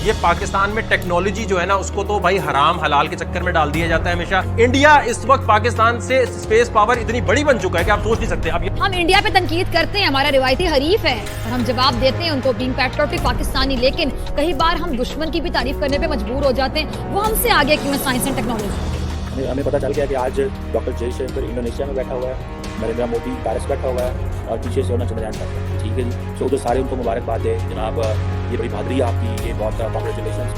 ये पाकिस्तान में टेक्नोलॉजी जो है ना उसको तो भाई हराम हलाल के चक्कर में डाल दिया जाता है हमेशा। इंडिया इस वक्त पाकिस्तान से स्पेस पावर इतनी बड़ी बन चुका है कि आप सोच नहीं सकते। अब हम इंडिया पे तनकीद करते हैं, हमारा रिवायती हरीफ है और हम जवाब देते हैं उनको बीइंग पैट्रियोटिक पाकिस्तानी, लेकिन कई बार हम दुश्मन की भी तारीफ करने पे मजबूर हो जाते हैं। वो हमसे आगे क्यों है साइंस एंड टेक्नोलॉजी। हमें पता चल गया कि आज डॉक्टर जयशंकर इंडोनेशिया में बैठा हुआ है, नरेंद्र मोदी पेरिस बैठा हुआ है और पीछे से होना चंद्रयान का। ठीक है जी, सो उधर सारे उनको मुबारकबाद दे जनाब, ये बड़ी बहादुरी है आपकी, ये बहुत congratulations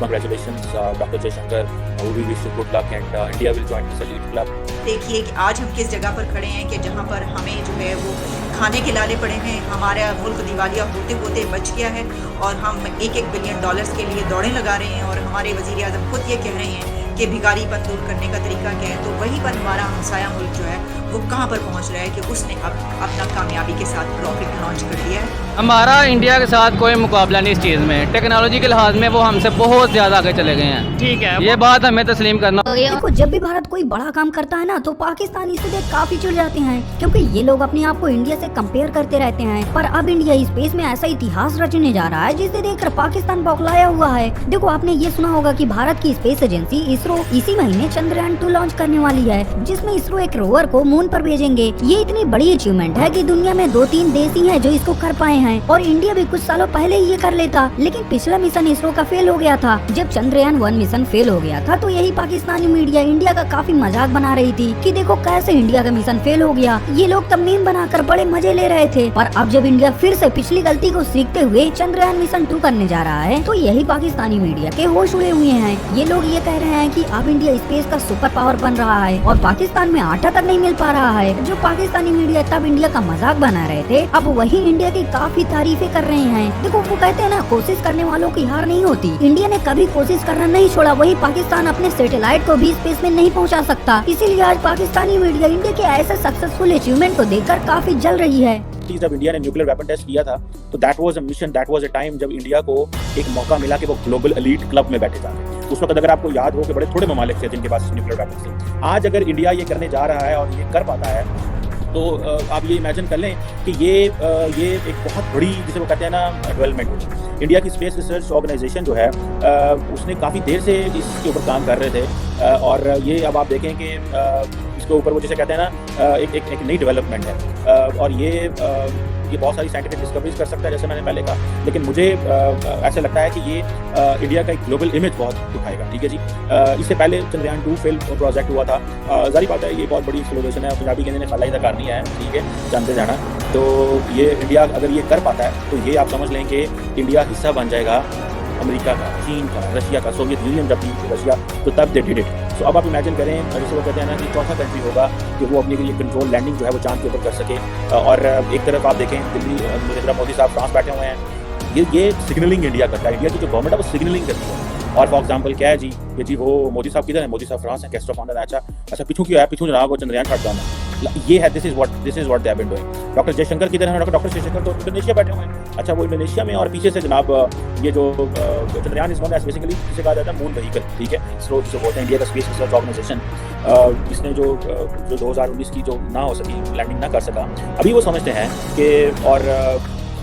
doctor Jaishankar, we wish you good luck and India will join this elite club. देखिए कि आज हम किस जगह पर खड़े हैं कि जहाँ पर हमें जो है वो खाने के लाले पड़े हैं, हमारा मुल्क दिवालिया होते होते बच गया है और हम $1 बिलियन के लिए दौड़ें लगा रहे हैं और हमारे वज़ीर आज़म खुद ये कह रहे हैं कि भिखारीपन दूर करने का तरीका क्या है। तो वहीं पर हमारा हमसाया मुल्क जो है वो कहाँ पर पहुँच रहा है कि उसने अब अपना कामयाबी के साथ रॉकेट लॉन्च कर दिया है। हमारा इंडिया के साथ कोई मुकाबला नहीं इस चीज़ में, टेक्नोलॉजी के लिहाज में वो हमसे बहुत ज़्यादा आगे चले गए हैं। ठीक है, ये बात हमें तस्लीम करना। देखो, जब भी भारत कोई बड़ा काम करता है ना तो पाकिस्तानी इसे देख काफी चिढ़ जाते हैं, क्योंकि ये लोग अपने आप को इंडिया से कंपेयर करते रहते हैं। पर अब इंडिया स्पेस में ऐसा इतिहास रचने जा रहा है जिसे देखकर पाकिस्तान बौखलाया हुआ है। देखो, आपने ये सुना होगा कि भारत की स्पेस एजेंसी इसरो इसी महीने चंद्रयान 2 लॉन्च करने वाली है, जिसमें इसरो एक रोवर को मून पर भेजेंगे। ये इतनी बड़ी अचीवमेंट है कि दुनिया में 2-3 देश ही हैं जो इसको कर पाए हैं और इंडिया भी कुछ सालों पहले ही ये कर लेता। लेकिन पिछला मिशन इसरो का फेल हो गया था। जब चंद्रयान 1 मिशन फेल हो गया था तो यही पाकिस्तानी मीडिया इंडिया का काफी मजाक बना रही थी कि देखो कैसे इंडिया का मिशन फेल हो गया। ये लोग तब मीम बनाकर बड़े मजे ले रहे थे। पर अब जब इंडिया फिर से पिछली गलती को सीखते हुए चंद्रयान मिशन 2 करने जा रहा है तो यही पाकिस्तानी मीडिया के होश उड़े हुए हैं। ये लोग ये कह रहे हैं कि अब इंडिया स्पेस का सुपर पावर बन रहा है और पाकिस्तान में आटा तक नहीं मिल पा रहा है। जो पाकिस्तानी मीडिया तब इंडिया का मजाक बना रहे थे, अब वही इंडिया की काफी तारीफें कर रहे हैं। देखो, वो कहते हैं ना, कोशिश करने वालों की हार नहीं होती। इंडिया ने कभी कोशिश करना नहीं छोड़ा, वही पाकिस्तान अपने सैटेलाइट को भी स्पेस में नहीं पहुंचा सकता। इसीलिए आज पाकिस्तानी मीडिया इंडिया के ऐसे सक्सेसफुल अचीवमेंट को देखकर काफी जल रही है। जब इंडिया ने न्यूक्लियर वेपन टेस्ट किया था तो that was a mission, that was a time जब इंडिया को एक मौका मिला कि वो ग्लोबल एलीट क्लब में बैठे जाए। उस वक्त अगर आपको याद हो कि बड़े थोड़े ममालिक थे जिनके पास न्यूक्लियर वेपन थे। आज अगर इंडिया ये करने जा रहा है और ये कर पाता है तो आप ये इमेजिन कर लें कि ये एक बहुत बड़ी, जिसे वो कहते हैं ना, डेवलपमेंट होगी। इंडिया की स्पेस रिसर्च ऑर्गेनाइजेशन जो है उसने काफ़ी देर से इसके ऊपर काम कर रहे थे और ये अब आप देखें कि इसके ऊपर वो जिसे कहते हैं ना एक नई डेवलपमेंट है और ये बहुत सारी साइंटिफिक डिस्कवरीज कर सकता है जैसे मैंने पहले कहा। लेकिन मुझे ऐसा लगता है कि ये इंडिया का एक ग्लोबल इमेज बहुत उठाएगा। ठीक है जी, इससे पहले चंद्रयान 2 फेल प्रोजेक्ट हुआ था। जारी बात है ये बहुत बड़ी एक्सप्लोरेशन है, पंजाबी कहने ने फलाई कार नहीं है, ठीक है, जानते जाना। तो ये इंडिया अगर ये कर पाता है तो ये आप समझ लें कि इंडिया हिस्सा बन जाएगा अमेरिका का, चीन का, रशिया का। सोवियत यूनियन जब थी रशिया तो तब दे डिड इट। सो अब आप इमेजिन करें, जैसे वो कहते हैं ना कि चौथा कंट्री होगा कि वो अपनी ये कंट्रोल लैंडिंग जो है वो चांद के ऊपर कर सके। और एक तरफ आप देखें दिल्ली नरेंद्र मोदी साहब फ्रांस बैठे हुए हैं, ये सिग्नलिंग इंडिया करता है। इंडिया की जो गवर्नमेंट है वो सिग्नलिंग करती है। और फॉर एग्जाम्पल क्या है जी कि वो मोदी साहब किधर है, मोदी साहब फ्रांस है, कैस्ट्रो फाउंडर है। अच्छा पीछू क्यों है, पीछू जनाब वो चंद्रयान छाट जाना ये है। This is what they have been doing. Doctor Jaishankar किधर है, डॉक्टर जयशंकर तो इंडोनेशिया बैठे हुए हैं। अच्छा, वो इंडोनेशिया में और पीछे से जनाब ये जो Chandrayaan is known as basically जिसे कहा जाता है मून व्हीकल। ठीक है, इसरो जिसे बोलते हैं, इंडिया का स्पेस रिसर्च ऑर्गेनाइजेशन। इसने जो 2019 की जो ना हो सकी लैंडिंग ना कर सका, अभी वो समझते हैं कि और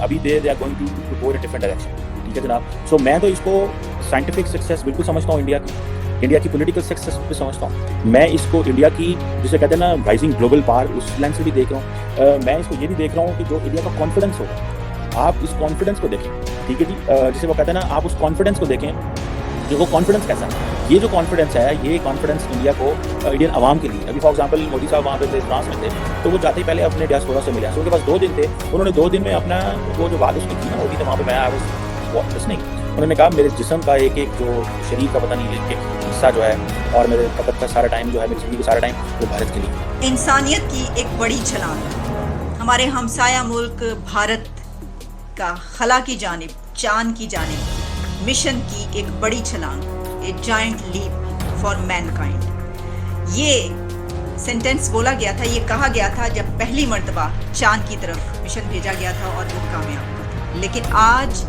अभी they are going to go in different direction. ठीक है जनाब, सो मैं तो इसको साइंटिफिक सक्सेस बिल्कुल समझता हूँ, इंडिया की पॉलिटिकल सक्सेस भी समझता हूँ। मैं इसको इंडिया की जिसे कहते हैं ना राइजिंग ग्लोबल पावर, उस लेंस से भी देख रहा हूँ। मैं इसको ये भी देख रहा हूँ कि जो इंडिया का कॉन्फिडेंस होगा, आप इस कॉन्फिडेंस को देखें। ठीक है जी, जिसे वो कहते हैं ना, आप उस कॉन्फिडेंस को देखें जो वो कॉन्फिडेंस कैसा है। ये जो कॉन्फिडेंस है, ये कॉन्फिडेंस इंडिया को, इंडियन आवाम के लिए। अभी फॉर एग्जांपल मोदी साहब वहाँ पे थे, फ्रांस में थे, तो वो जाते ही पहले अपने डियास्पोरा से मिले। उनके पास 2 दिन थे, उन्होंने 2 दिन में अपना वो जो बात उसकी थी ना, होती थी वहाँ पर, मैं लिसनिंग। उन्होंने कहा मेरे जिस्म का एक जो शरीर का पता नहीं एक हिस्सा जो है और मेरे वक्त का सारा टाइम जो है, मेरी जिंदगी का सारा टाइम वो भारत के लिए। इंसानियत की एक बड़ी छलांग हमारे हमसाया मुल्क भारत का खला की जानिब, चांद की जानिब मिशन की एक बड़ी छलांग, a giant leap for mankind. ये सेंटेंस बोला गया था, ये कहा गया था जब पहली मर्तबा चांद की तरफ मिशन भेजा गया था और वो कामयाब हुआ था। लेकिन आज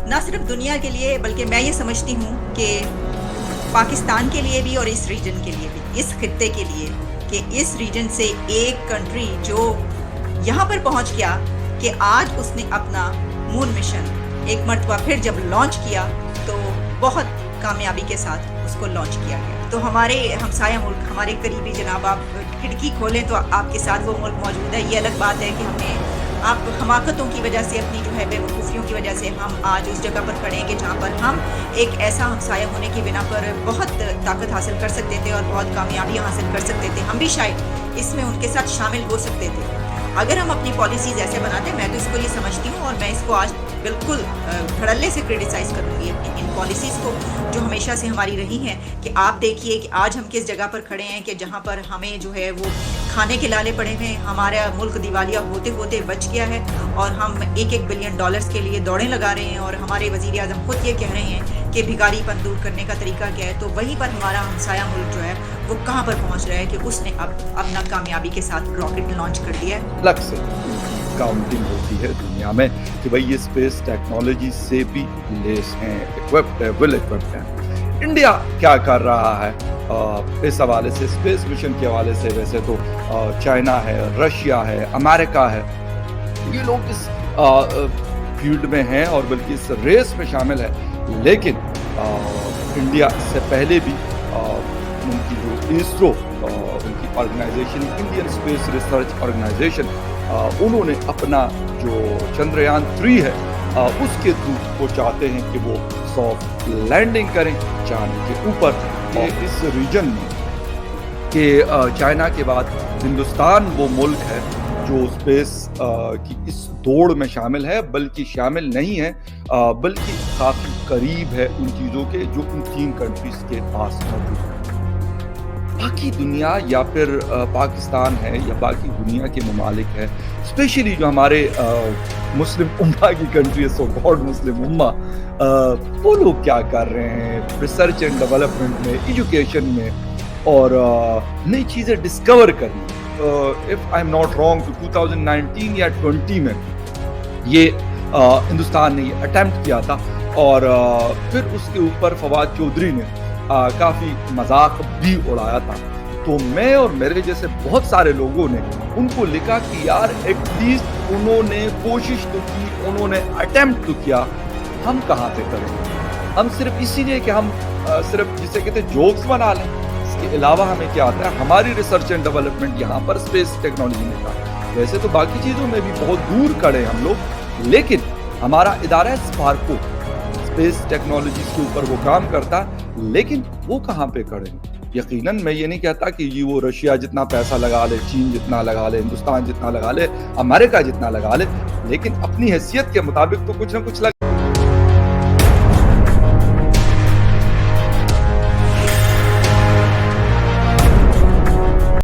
न सिर्फ दुनिया के लिए बल्कि मैं ये समझती हूँ कि पाकिस्तान के लिए भी और इस रीजन के लिए भी, इस खित्ते के लिए, कि इस रीजन से एक कंट्री जो यहाँ पर पहुँच गया कि आज उसने अपना मून मिशन एक मरतबा फिर जब लॉन्च किया तो बहुत कामयाबी के साथ उसको लॉन्च किया गया। तो हमारे हमसाया मुल्क, हमारे करीबी जनाब, आप खिड़की खोलें तो आपके साथ वो मुल्क मौजूद है। ये अलग बात है कि हमने आप हमाकतों की वजह से, अपनी जो है बेवकूफ़ियों की वजह से हम आज उस जगह पर खड़े हैं कि जहाँ पर हम एक ऐसा हमसाया होने की बिना पर बहुत ताकत हासिल कर सकते थे और बहुत कामयाबियाँ हासिल कर सकते थे। हम भी शायद इसमें उनके साथ शामिल हो सकते थे अगर हम अपनी पॉलिसीज़ ऐसे बनाते। मैं तो इसको ये समझती हूँ और मैं इसको आज बिल्कुल धड़ल्ले से क्रिटिसाइज़ करूँगी अपनी इन पॉलिसीज़ को जो हमेशा से हमारी रही हैं। कि आप देखिए कि आज हम किस जगह पर खड़े हैं कि जहाँ पर हमें जो है वो खाने के लाले पड़े हुए हैं। हमारा मुल्क दिवालिया होते होते बच गया है और हम $1-1 बिलियन के लिए दौड़ें लगा रहे हैं और हमारे वज़ीर आज़म खुद ये कह रहे हैं कि भिखारीपन दूर करने का तरीका क्या है। तो वहीं पर हमारा हमसाया मुल्क जो है वो कहाँ पर पहुँच रहा है कि उसने अब अपना कामयाबी के साथ रॉकेट लॉन्च कर दिया है। अलग से काउंटिंग होती है दुनिया में कि भाई ये स्पेस टेक्नोलॉजी से भी लेस हैं, इक्विप्ड है, वेल इक्विप्ड है। इंडिया क्या कर रहा है इस हवाले से, स्पेस मिशन के हवाले से? वैसे तो चाइना है, रशिया है, अमेरिका है, ये लोग इस फील्ड में हैं और बल्कि इस रेस में शामिल है। लेकिन इंडिया इससे पहले भी उनकी जो इसरो उनकी organisation, Indian space research organisation, उन्होंने अपना जो चंद्रयान 3 है उसके थ्रू वो चाहते हैं कि वो सॉफ्ट लैंडिंग करें चांद के ऊपर। और इस रीजन में कि चाइना के बाद हिंदुस्तान वो मुल्क है जो स्पेस की इस दौड़ में शामिल है, बल्कि शामिल नहीं है बल्कि काफ़ी करीब है उन चीज़ों के जो उन 3 कंट्रीज के पास मौजूद है। बाकी दुनिया या फिर पाकिस्तान है या बाकी दुनिया के ममालिक है, स्पेशली जो हमारे मुस्लिम उम्मा की कंट्री है, सो कॉल्ड मुस्लिम उम्मा, वो लोग क्या कर रहे हैं रिसर्च एंड डेवलपमेंट में, एजुकेशन में और नई चीज़ें डिस्कवर करनी। If I am not wrong तो 2019 या 20 में ये हिंदुस्तान ने ये अटेम्प्ट किया था और फिर उसके ऊपर फवाद चौधरी ने काफ़ी मजाक भी उड़ाया था। तो मैं और मेरे जैसे बहुत सारे लोगों ने उनको लिखा कि यार एटलीस्ट उन्होंने कोशिश तो की, उन्होंने अटेम्प्ट तो किया, हम कहाँ पे करें? हम सिर्फ इसीलिए कि हम सिर्फ जिसे कहते हैं जोक्स बना लें, इसके अलावा हमें क्या आता है? हमारी रिसर्च एंड डेवलपमेंट यहाँ पर स्पेस टेक्नोलॉजी में था। वैसे तो बाकी चीज़ों में भी बहुत दूर खड़े हम लोग, लेकिन हमारा इदारा स्पार्को स्पेस टेक्नोलॉजी के ऊपर वो काम करता, लेकिन वो कहाँ पे खड़े हैं? यकीनन मैं ये नहीं कहता कि ये वो रशिया जितना पैसा लगा ले, चीन जितना लगा ले, हिंदुस्तान जितना लगा ले, अमेरिका जितना लगा ले, लेकिन अपनी हैसियत के मुताबिक तो कुछ ना कुछ